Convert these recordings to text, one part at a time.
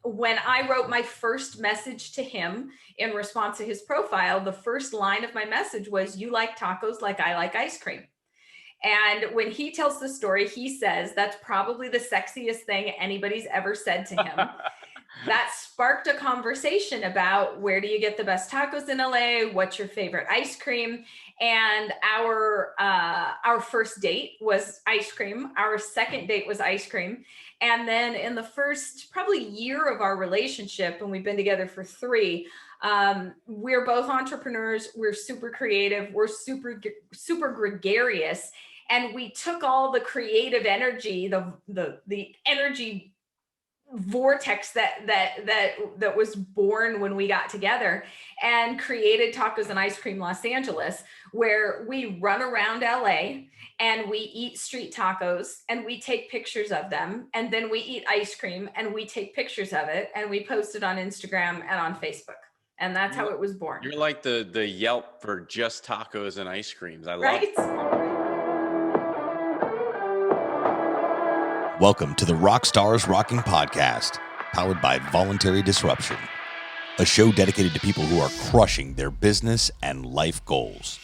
when I wrote my first message to him in response to his profile, the first line of my message was, "You like tacos like I like ice cream." And when he tells the story, he says that's probably the sexiest thing anybody's ever said to him. That sparked a conversation about, where do you get the best tacos in LA? What's your favorite ice cream? And our first date was ice cream. Our second date was ice cream. And then in the first probably year of our relationship, and we've been together for 3, we're both entrepreneurs. We're super creative. We're super gregarious. And we took all the creative energy, the energy vortex that was born when we got together, and created Tacos and Ice Cream Los Angeles, where we run around LA and we eat street tacos and we take pictures of them, and then we eat ice cream and we take pictures of it and we post it on Instagram and on Facebook. And that's how it was born. You're like the Yelp for just tacos and ice creams. I love Right? it. Welcome to the RockstarsRocking podcast, powered by Voluntary Disruption, a show dedicated to people who are crushing their business and life goals.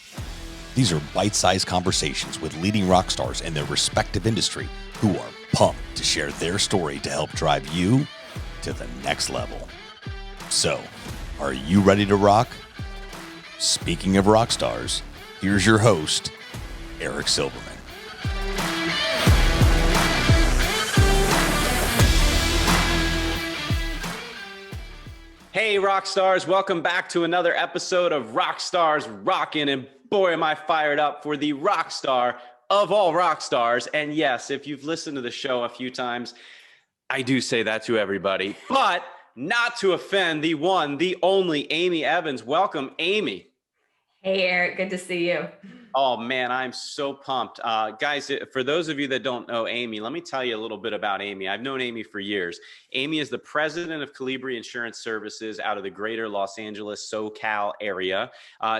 These are bite-sized conversations with leading rock stars in their respective industry who are pumped to share their story to help drive you to the next level. So, are you ready to rock? Speaking of rock stars, here's your host, Eric Silverman. Hey, rock stars. Welcome back to another episode of RockstarsRocking. And boy, am I fired up for the rock star of all rock stars. And yes, if you've listened to the show a few times, I do say that to everybody, but not to offend the one, the only Amy Evans. Welcome, Amy. Hey, Eric. Good to see you. Oh, man, I'm so pumped. Guys, for those of you that don't know Amy, let me tell you a little bit about Amy. I've known Amy for years. Amy is the president of Colibri Insurance Services out of the greater Los Angeles, SoCal area.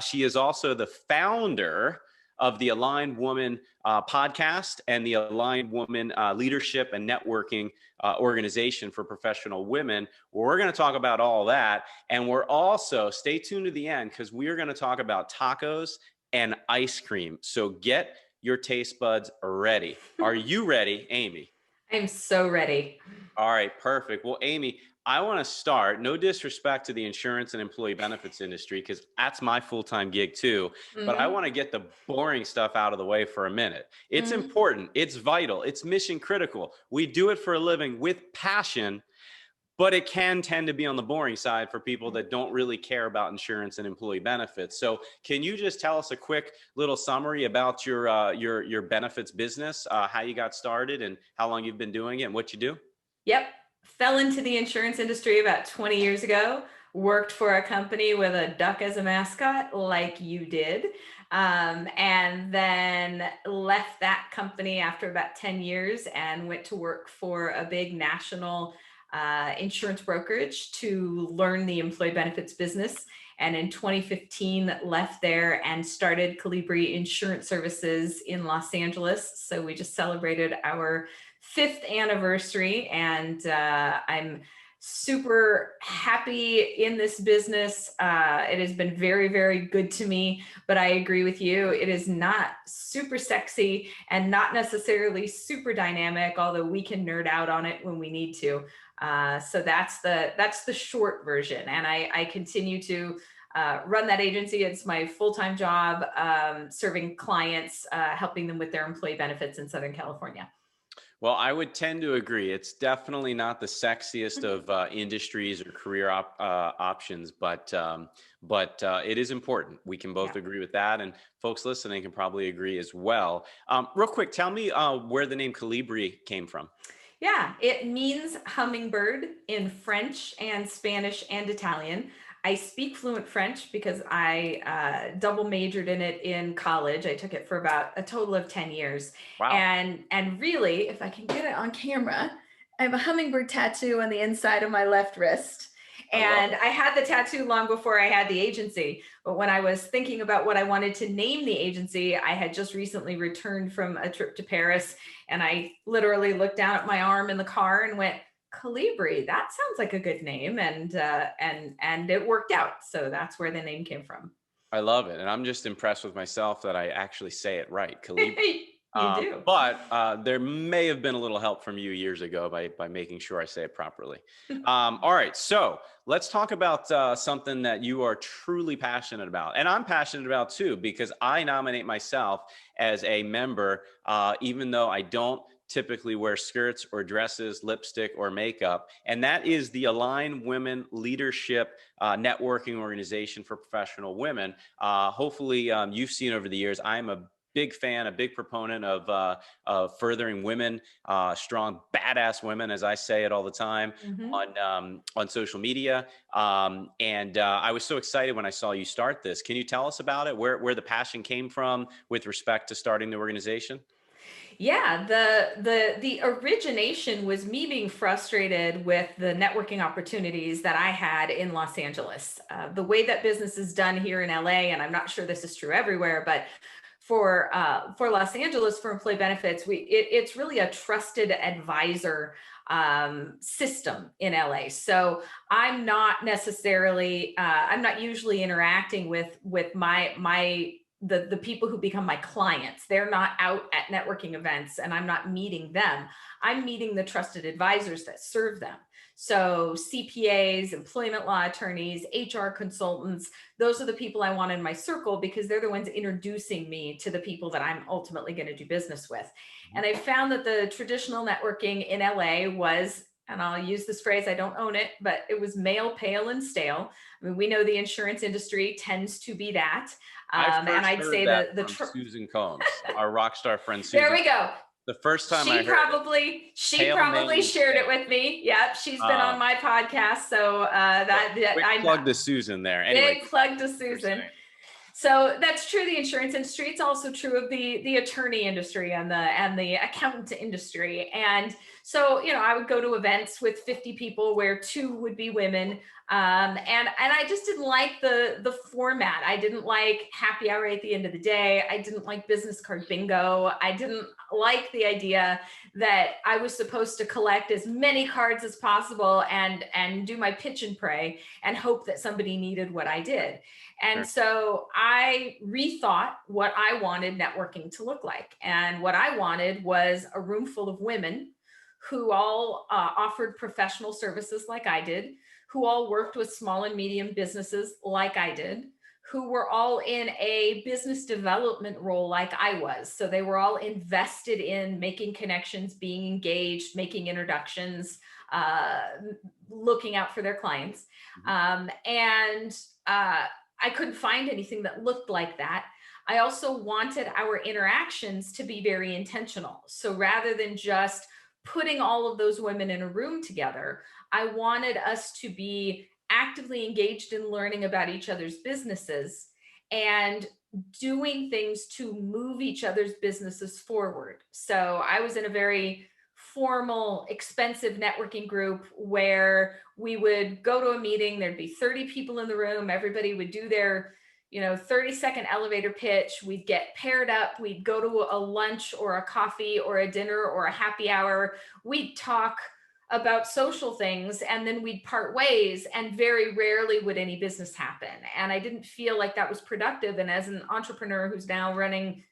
She is also the founder of the AlignWomen Podcast and the AlignWomen Leadership and Networking organization for professional women. We're going to talk about all that. And we're also, stay tuned to the end, because we are going to talk about tacos and ice cream. So get your taste buds ready. Are you ready, Amy? I'm so ready. All right, perfect. Well, Amy, I want to start, no disrespect to the insurance and employee benefits industry, because that's my full-time gig too, but I want to get the boring stuff out of the way for a minute. It's important. It's vital. It's mission critical. We do it for a living with passion, but it can tend to be on the boring side for people that don't really care about insurance and employee benefits. So can you just tell us a quick little summary about your benefits business, how you got started and how long you've been doing it and what you do? Yep. Fell into the insurance industry about 20 years ago, worked for a company with a duck as a mascot like you did, and then left that company after about 10 years and went to work for a big national insurance brokerage to learn the employee benefits business. And in 2015, left there and started Colibri Insurance Services in Los Angeles. So we just celebrated our 5th anniversary, and I'm super happy in this business. It has been very, very good to me, but I agree with you. It is not super sexy and not necessarily super dynamic, although we can nerd out on it when we need to. So that's the short version. And I continue to run that agency. It's my full-time job, serving clients, helping them with their employee benefits in Southern California. Well, I would tend to agree. It's definitely not the sexiest of industries or career options, but it is important. We can both agree with that, and folks listening can probably agree as well. Real quick, tell me where the name Colibri came from. Yeah, it means hummingbird in French and Spanish and Italian. I speak fluent French because I double majored in it in college. I took it for about a total of 10 years. Wow. And really, if I can get it on camera, I have a hummingbird tattoo on the inside of my left wrist. And I had the tattoo long before I had the agency. But when I was thinking about what I wanted to name the agency, I had just recently returned from a trip to Paris. And I literally looked down at my arm in the car and went, Colibri, that sounds like a good name. And it worked out. So that's where the name came from. I love it. And I'm just impressed with myself that I actually say it right, Colibri. You do. But there may have been a little help from you years ago by making sure I say it properly. All right. So let's talk about something that you are truly passionate about. And I'm passionate about too, because I nominate myself as a member, even though I don't typically wear skirts or dresses, lipstick or makeup. And that is the AlignWomen Leadership Networking Organization for Professional Women. Hopefully you've seen over the years, I'm a big fan, a big proponent of furthering women, strong, badass women, as I say it all the time, on social media. And I was so excited when I saw you start this. Can you tell us about it, where the passion came from with respect to starting the organization? Yeah, the origination was me being frustrated with the networking opportunities that I had in Los Angeles. The way that business is done here in LA, and I'm not sure this is true everywhere, but for Los Angeles, for employee benefits, it's really a trusted advisor system in LA. So I'm not necessarily, I'm not usually interacting with the people who become my clients. They're not out at networking events and I'm not meeting them. I'm meeting the trusted advisors that serve them. So CPAs, employment law attorneys, HR consultants, those are the people I want in my circle because they're the ones introducing me to the people that I'm ultimately going to do business with. And I found that the traditional networking in LA was, and I'll use this phrase, I don't own it, but it was male, pale, and stale. I mean, we know the insurance industry tends to be that. And I'd say that Susan Combs, our rock star friend Susan. There we go. The first time she probably shared it with me. Yep, she's been on my podcast, so I plug to Susan there. Anyway, big plug to Susan. So that's true of the insurance industry. It's also true of the attorney industry and the accountant industry. And so, you know, I would go to events with 50 people where 2 would be women. And I just didn't like the format. I didn't like happy hour at the end of the day. I didn't like business card bingo. I didn't like the idea that I was supposed to collect as many cards as possible and do my pitch and pray and hope that somebody needed what I did. And so I rethought what I wanted networking to look like. And what I wanted was a room full of women who all offered professional services like I did, who all worked with small and medium businesses like I did, who were all in a business development role like I was. So they were all invested in making connections, being engaged, making introductions, looking out for their clients. I couldn't find anything that looked like that. I also wanted our interactions to be very intentional. So rather than just putting all of those women in a room together, I wanted us to be actively engaged in learning about each other's businesses and doing things to move each other's businesses forward. So I was in a very formal, expensive networking group where we would go to a meeting, there'd be 30 people in the room, everybody would do their 30-second elevator pitch. We'd get paired up. We'd go to a lunch or a coffee or a dinner or a happy hour. We'd talk about social things and then we'd part ways, and very rarely would any business happen. And I didn't feel like that was productive. And as an entrepreneur who's now running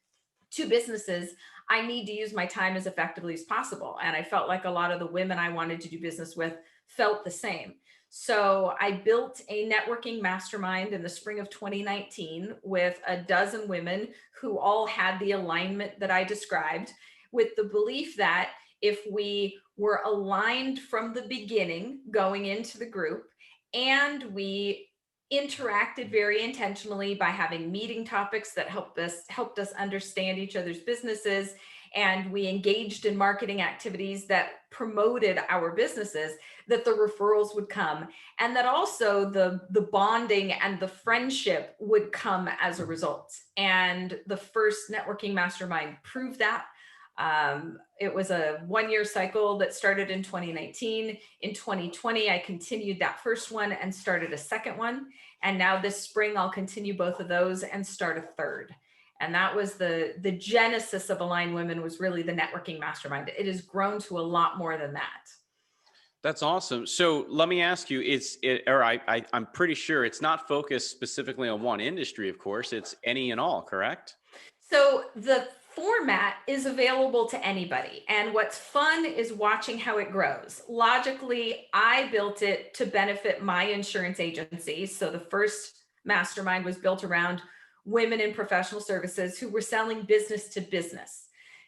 2 businesses, I need to use my time as effectively as possible. And I felt like a lot of the women I wanted to do business with felt the same. So I built a networking mastermind in the spring of 2019 with a dozen women who all had the alignment that I described, with the belief that if we were aligned from the beginning going into the group, and we interacted very intentionally by having meeting topics that helped us understand each other's businesses, and we engaged in marketing activities that promoted our businesses, that the referrals would come, and that also the bonding and the friendship would come as a result. And the first networking mastermind proved that. It was a 1-year cycle that started in 2019. In 2020, I continued that first one and started a second one. And now this spring, I'll continue both of those and start a third. And that was the genesis of AlignWomen, was really the networking mastermind. It has grown to a lot more than that. That's awesome. So let me ask you, I'm pretty sure it's not focused specifically on one industry, of course, it's any and all, correct? So the format is available to anybody. And what's fun is watching how it grows. Logically, I built it to benefit my insurance agency. So the first mastermind was built around women in professional services who were selling business to business.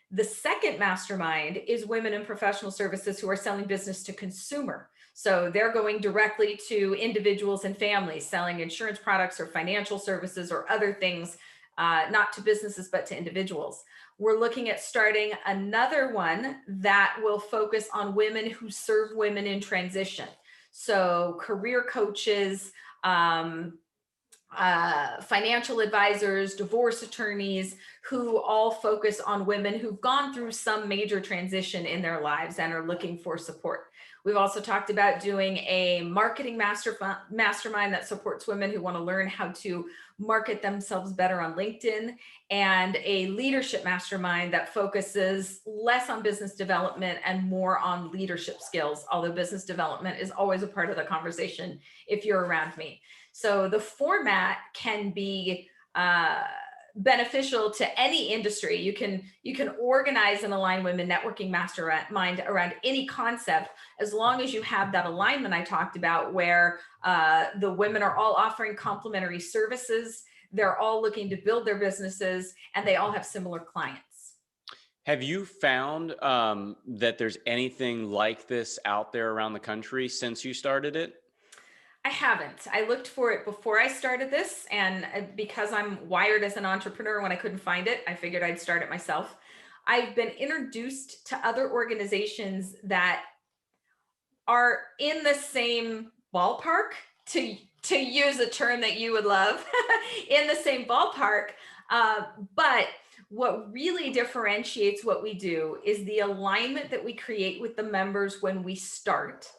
The second mastermind is women in professional services who are selling business to consumer. So they're going directly to individuals and families selling insurance products or financial services or other things, not to businesses, but to individuals. We're looking at starting another one that will focus on women who serve women in transition. So career coaches, financial advisors, divorce attorneys, who all focus on women who've gone through some major transition in their lives and are looking for support. We've also talked about doing a marketing mastermind that supports women who want to learn how to market themselves better on LinkedIn, and a leadership mastermind that focuses less on business development and more on leadership skills, although business development is always a part of the conversation if you're around me. So the format can be beneficial to any industry. You can organize an AlignWomen networking mastermind around any concept, as long as you have that alignment I talked about, where the women are all offering complementary services, they're all looking to build their businesses, and they all have similar clients. Have you found that there's anything like this out there around the country since you started it? I haven't. I looked for it before I started this, and because I'm wired as an entrepreneur, when I couldn't find it, I figured I'd start it myself. I've been introduced to other organizations that are in the same ballpark, to use a term that you would love, in the same ballpark. But what really differentiates what we do is the alignment that we create with the members when we start.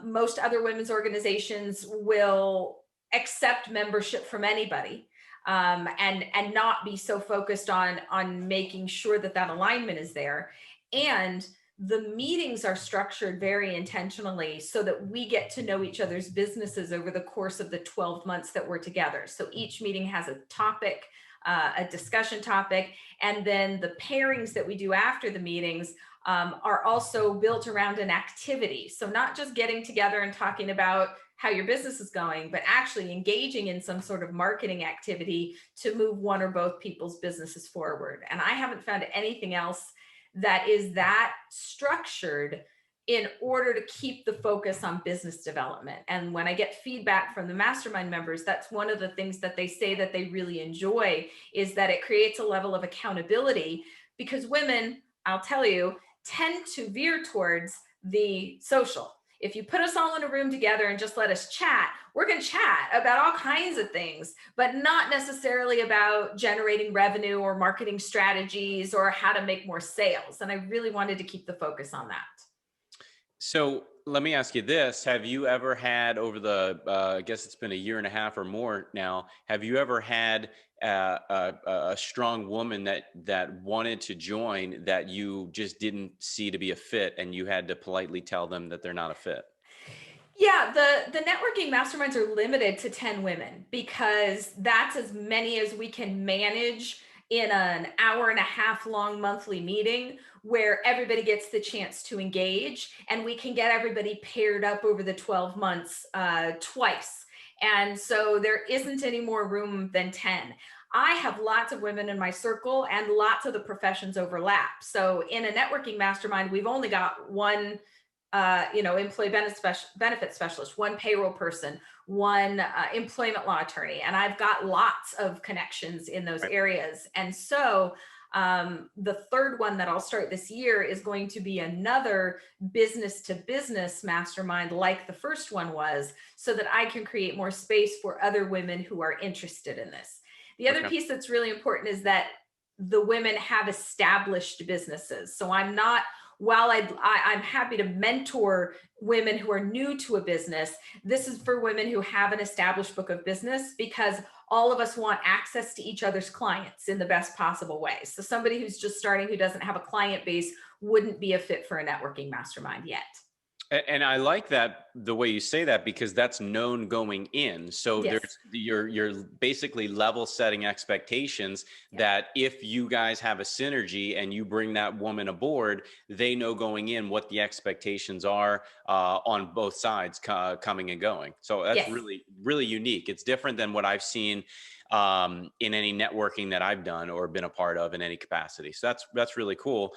Most other women's organizations will accept membership from anybody, and not be so focused on making sure that alignment is there. And the meetings are structured very intentionally so that we get to know each other's businesses over the course of the 12 months that we're together. So each meeting has a topic, a discussion topic, and then the pairings that we do after the meetings are also built around an activity. So not just getting together and talking about how your business is going, but actually engaging in some sort of marketing activity to move one or both people's businesses forward. And I haven't found anything else that is that structured in order to keep the focus on business development. And when I get feedback from the mastermind members, that's one of the things that they say that they really enjoy, is that it creates a level of accountability, because women, I'll tell you, tend to veer towards the social. If you put us all in a room together and just let us chat, we're going to chat about all kinds of things, but not necessarily about generating revenue or marketing strategies or how to make more sales. And I really wanted to keep the focus on that. So let me ask you this. Have you ever had, over the, I guess it's been a year and a half or more now, have you ever had a strong woman that wanted to join that you just didn't see to be a fit, and you had to politely tell them that they're not a fit? Yeah, the networking masterminds are limited to 10 women, because that's as many as we can manage in an hour and a half long monthly meeting, where everybody gets the chance to engage, and we can get everybody paired up over the 12 months twice. And so there isn't any more room than 10. I have lots of women in my circle, and lots of the professions overlap. So in a networking mastermind, we've only got one employee benefit specialist, one payroll person, one employment law attorney, and I've got lots of connections in those areas. And so the third one that I'll start this year is going to be another business to business mastermind like the first one was, so that I can create more space for other women who are interested in this. The other piece that's really important is that the women have established businesses. So I'm not, while I'm happy to mentor women who are new to a business, this is for women who have an established book of business, because all of us want access to each other's clients in the best possible way. So somebody who's just starting, who doesn't have a client base, wouldn't be a fit for a networking mastermind yet. And I like that, the way you say that, because that's known going in. So Yes. you're basically level setting expectations that if you guys have a synergy and you bring that woman aboard, they know going in what the expectations are on both sides coming and going. So that's really, really unique. It's different than what I've seen in any networking that I've done or been a part of in any capacity. So that's really cool.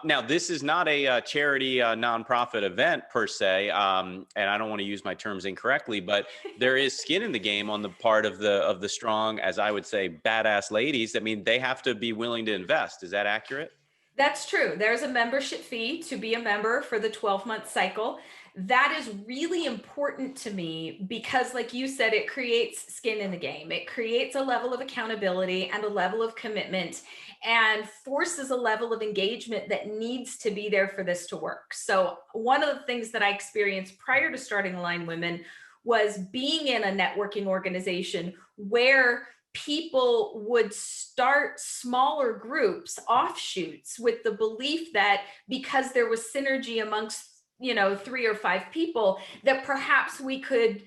Now, this is not a charity nonprofit event per se, and I don't want to use my terms incorrectly, but there is skin in the game on the part of the strong, as I would say, badass ladies. I mean, they have to be willing to invest. Is that accurate? That's true. There's a membership fee to be a member for the 12-month cycle. That is really important to me because, like you said, it creates skin in the game. It creates a level of accountability and a level of commitment and forces a level of engagement that needs to be there for this to work. So one of the things that I experienced prior to starting AlignWomen was being in a networking organization where people would start smaller groups, offshoots, with the belief that because there was synergy amongst 3 or 5 people, that perhaps we could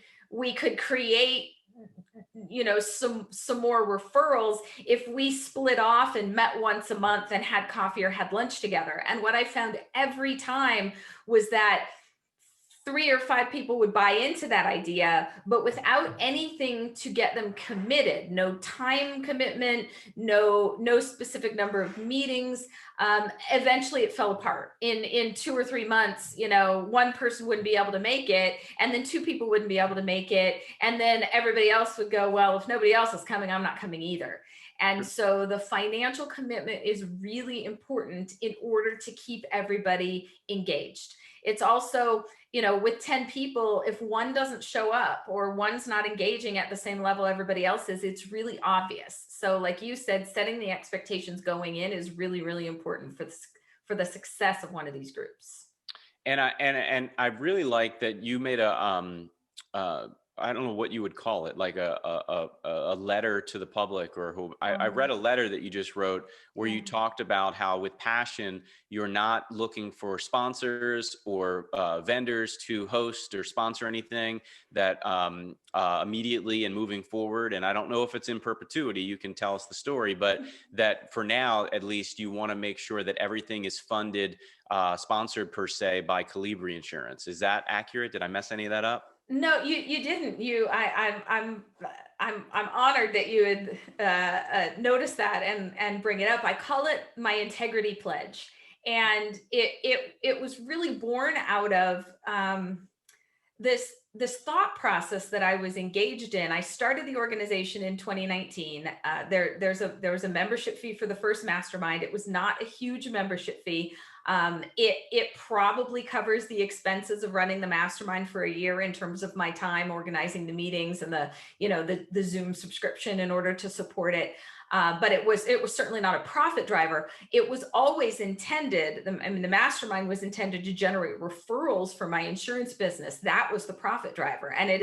create some more referrals if we split off and met once a month and had coffee or had lunch together. And what I found every time was that 3 or 5 people would buy into that idea, but without anything to get them committed, no time commitment, no specific number of meetings. Eventually it fell apart. In 2 or 3 months, one person wouldn't be able to make it, and then 2 people wouldn't be able to make it, and then everybody else would go, well, if nobody else is coming, I'm not coming either. And so the financial commitment is really important in order to keep everybody engaged. It's also, with 10 people, if one doesn't show up or one's not engaging at the same level everybody else is, it's really obvious. So like you said, setting the expectations going in is really, really important for the success of one of these groups. And I really like that you made I don't know what you would call it, like a letter to the public, or I read a letter that you just wrote where you talked about how with passion, you're not looking for sponsors or vendors to host or sponsor anything that immediately and moving forward. And I don't know if it's in perpetuity, you can tell us the story, but that for now, at least, you want to make sure that everything is funded, sponsored per se by Colibri Insurance. Is that accurate? Did I mess any of that up? No, you didn't. I'm honored that you would notice that and bring it up. I call it my integrity pledge, and it was really born out of this thought process that I was engaged in. I started the organization in 2019. There was a membership fee for the first mastermind. It was not a huge membership fee. It probably covers the expenses of running the mastermind for a year in terms of my time organizing the meetings and the Zoom subscription in order to support it. But it was certainly not a profit driver. It was always intended. The mastermind was intended to generate referrals for my insurance business. That was the profit driver, and it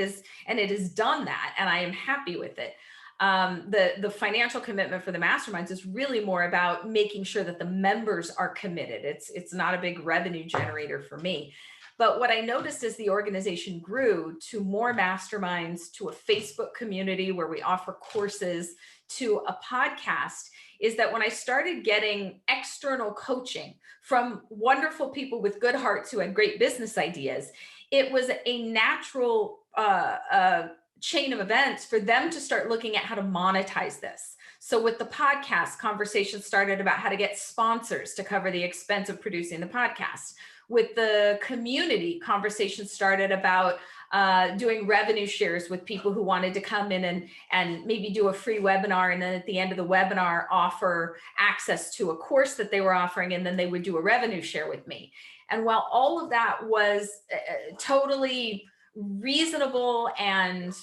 has done that, and I am happy with it. The financial commitment for the masterminds is really more about making sure that the members are committed. It's not a big revenue generator for me. But what I noticed as the organization grew to more masterminds, to a Facebook community where we offer courses, to a podcast, is that when I started getting external coaching from wonderful people with good hearts who had great business ideas, it was a natural chain of events for them to start looking at how to monetize this. So with the podcast, conversations started about how to get sponsors to cover the expense of producing the podcast. With the community, conversations started about doing revenue shares with people who wanted to come in and maybe do a free webinar, and then at the end of the webinar offer access to a course that they were offering, and then they would do a revenue share with me. And while all of that was totally reasonable and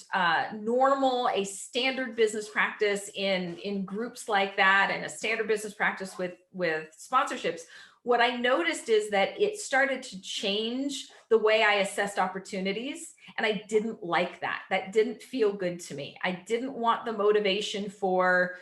normal, a standard business practice in groups like that, and a standard business practice with sponsorships, what I noticed is that it started to change the way I assessed opportunities. And I didn't like that. That didn't feel good to me. I didn't want the motivation for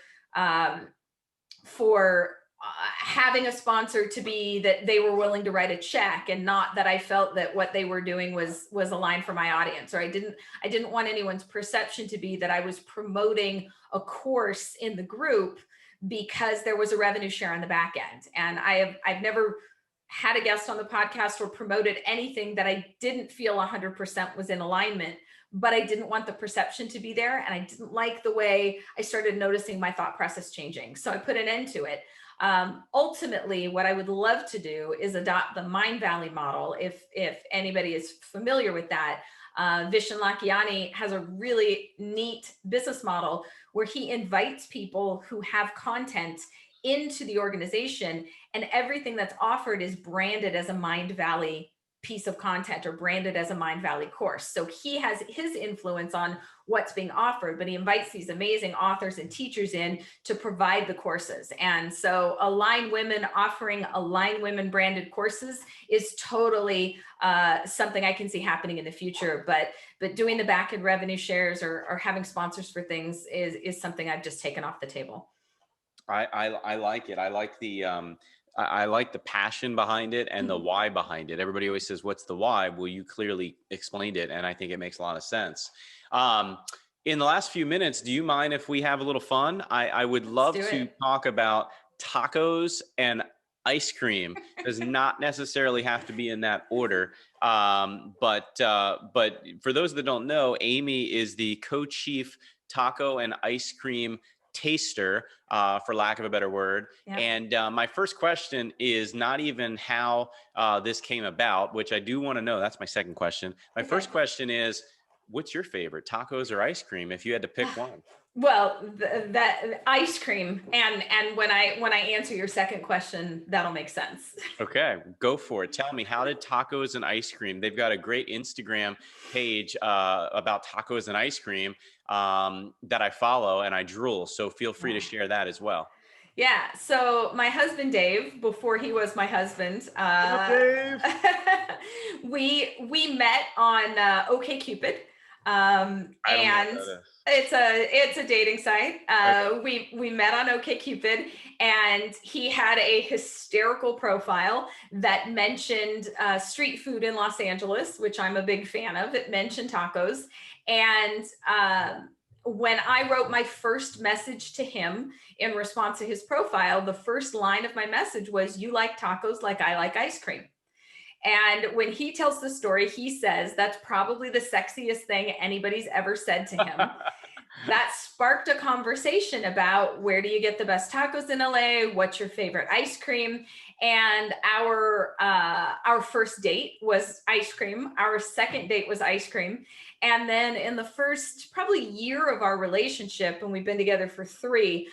having a sponsor to be that they were willing to write a check, and not that I felt that what they were doing was aligned for my audience, or I didn't want anyone's perception to be that I was promoting a course in the group because there was a revenue share on the back end. And I've never had a guest on the podcast or promoted anything that I didn't feel 100% was in alignment, but I didn't want the perception to be there. And I didn't like the way I started noticing my thought process changing. So I put an end to it. Ultimately, what I would love to do is adopt the Mind Valley model. If anybody is familiar with that, Vishen Lakhiani has a really neat business model where he invites people who have content into the organization, and everything that's offered is branded as a Mind Valley piece of content or branded as a Mind Valley course. So he has his influence on what's being offered, but he invites these amazing authors and teachers in to provide the courses. And so AlignWomen offering AlignWomen branded courses is totally something I can see happening in the future. But doing the back end revenue shares or having sponsors for things is something I've just taken off the table. I like it. I like the passion behind it and the why behind it. Everybody always says, what's the why? Well, you clearly explained it, and I think it makes a lot of sense. In the last few minutes, do you mind if we have a little fun? I would love to talk about tacos and ice cream. Does not necessarily have to be in that order. But for those that don't know, Amy is the co-chief taco and ice cream taster, for lack of a better word. Yep. And my first question is not even how this came about, which I do want to know. That's my second question. My first question is, what's your favorite, tacos or ice cream, if you had to pick one? Well, that ice cream, and when I answer your second question, that'll make sense. Okay, go for it. Tell me, how did tacos and ice cream? They've got a great Instagram page about tacos and ice cream that I follow, and I drool. So feel free to share that as well. Yeah. So my husband Dave, before he was my husband, Dave. we met on OkCupid. And it's a dating site. Okay. We met on OkCupid, and he had a hysterical profile that mentioned street food in Los Angeles, which I'm a big fan of. It mentioned tacos. And when I wrote my first message to him in response to his profile, the first line of my message was, "You like tacos like I like ice cream." And when he tells the story, he says that's probably the sexiest thing anybody's ever said to him. That sparked a conversation about, where do you get the best tacos in LA? What's your favorite ice cream? And our first date was ice cream. Our second date was ice cream. And then in the first probably year of our relationship, and we've been together for 3,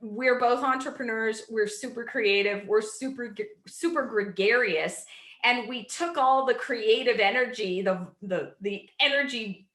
we're both entrepreneurs. We're super creative. We're super gregarious. And we took all the creative energy, the energy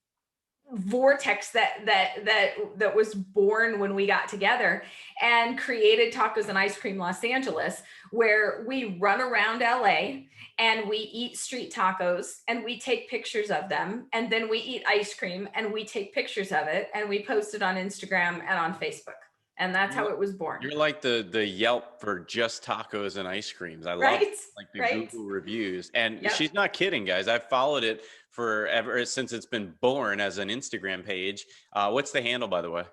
vortex that was born when we got together, and created Tacos and Ice Cream Los Angeles, where we run around LA and we eat street tacos and we take pictures of them, and then we eat ice cream and we take pictures of it, and we post it on Instagram and on Facebook. And that's how it was born. You're like the Yelp for just tacos and ice creams. I love like the Google reviews. And she's not kidding, guys. I've followed it ever since it's been born as an Instagram page. What's the handle, by the way?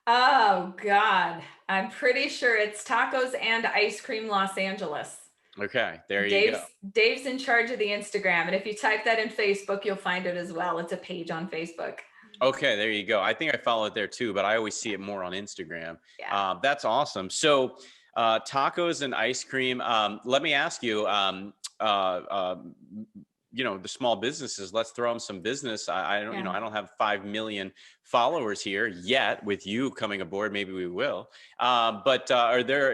Oh, God. I'm pretty sure it's Tacos and Ice Cream Los Angeles. Okay, there you go. Dave's in charge of the Instagram. And if you type that in Facebook, you'll find it as well. It's a page on Facebook. Okay, there you go. I think I follow it there too, but I always see it more on Instagram. Yeah. That's awesome. So tacos and ice cream. Let me ask you, the small businesses, let's throw them some business. I don't have 5 million followers here yet. With you coming aboard, maybe we will. But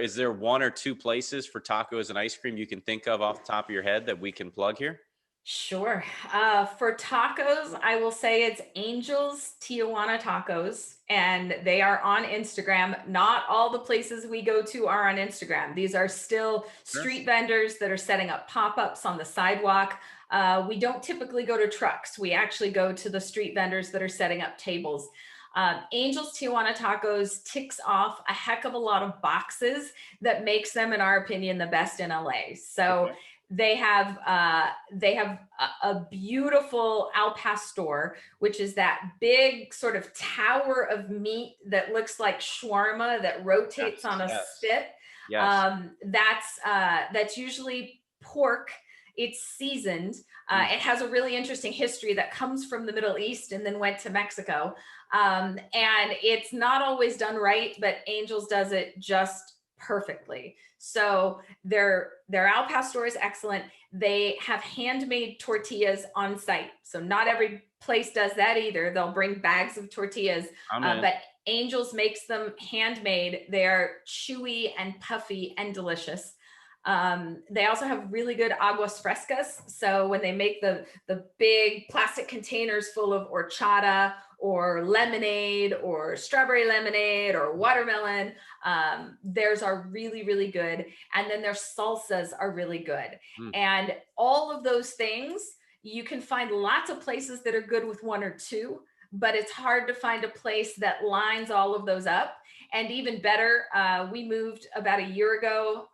is there 1 or 2 places for tacos and ice cream you can think of off the top of your head that we can plug here? Sure. For tacos, I will say it's Angels Tijuana Tacos, and they are on Instagram. Not all the places we go to are on Instagram. These are still street vendors that are setting up pop-ups on the sidewalk. We don't typically go to trucks. We actually go to the street vendors that are setting up tables. Angel's Tijuana Tacos ticks off a heck of a lot of boxes that makes them, in our opinion, the best in LA. So they have a beautiful al pastor, which is that big sort of tower of meat that looks like shawarma that rotates on a spit. That's usually pork. It's seasoned. It has a really interesting history that comes from the Middle East and then went to Mexico. And it's not always done right, but Angel's does it just perfectly. So their al pastor is excellent. They have handmade tortillas on site. So not every place does that either. They'll bring bags of tortillas, but Angel's makes them handmade. They are chewy and puffy and delicious. They also have really good aguas frescas. So when they make the big plastic containers full of horchata or lemonade or strawberry lemonade or watermelon, theirs are really, really good. And then their salsas are really good. And all of those things, you can find lots of places that are good with one or two, but it's hard to find a place that lines all of those up. And even better, we moved about a year ago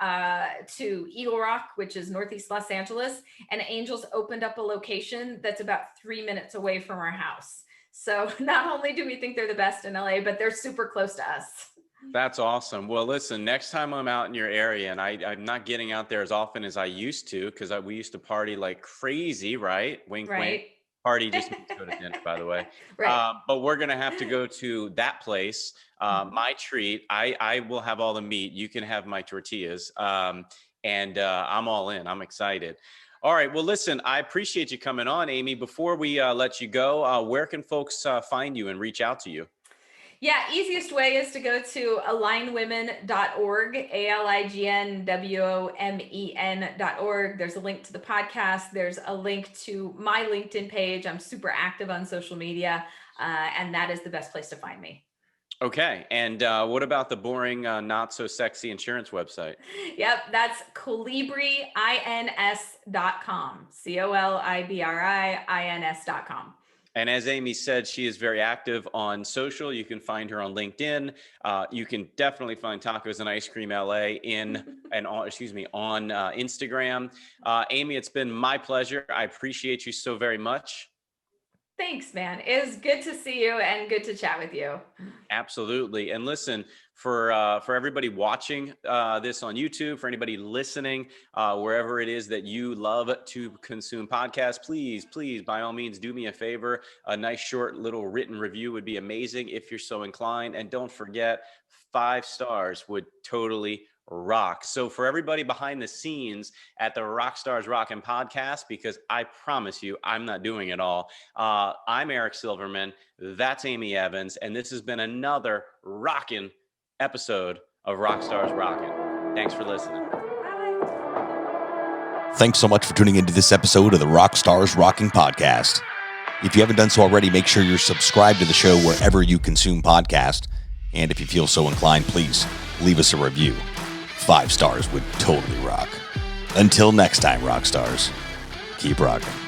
to Eagle Rock, which is Northeast Los Angeles, and Angel's opened up a location that's about 3 minutes away from our house. So not only do we think they're the best in LA, but they're super close to us. That's awesome. Well, listen, next time I'm out in your area, and I'm not getting out there as often as I used to, because we used to party like crazy, right? Wink, wink. Party just means go to dinner, by the way. But we're going to have to go to that place. My treat, I will have all the meat. You can have my tortillas. And I'm all in. I'm excited. All right. Well, listen, I appreciate you coming on, Amy. Before we let you go, where can folks find you and reach out to you? Yeah, easiest way is to go to AlignWomen.org, AlignWomen.org. There's a link to the podcast. There's a link to my LinkedIn page. I'm super active on social media, and that is the best place to find me. Okay. And what about the boring, not so sexy insurance website? Yep. That's ColibriINS.com, ColibriINS.com. And as Amy said, she is very active on social. You can find her on LinkedIn. You can definitely find Tacos and Ice Cream LA on Instagram. Amy, it's been my pleasure. I appreciate you so very much. Thanks, man. It was good to see you and good to chat with you. Absolutely. And listen, for everybody watching this on YouTube, for anybody listening, wherever it is that you love to consume podcasts, please, by all means, do me a favor. A nice short little written review would be amazing if you're so inclined. And don't forget, 5 stars would totally rock. So for everybody behind the scenes at the RockstarsRocking podcast, because I promise you, I'm not doing it all. I'm Eric Silverman. That's Amy Evans. And this has been another rockin' episode of Rockstars Rocking. Thanks for listening. Thanks so much for tuning into this episode of the Rockstars Rocking podcast. If you haven't done so already, make sure you're subscribed to the show wherever you consume podcasts. And if you feel so inclined, please leave us a review. 5 stars would totally rock. Until next time, Rockstars, keep rocking.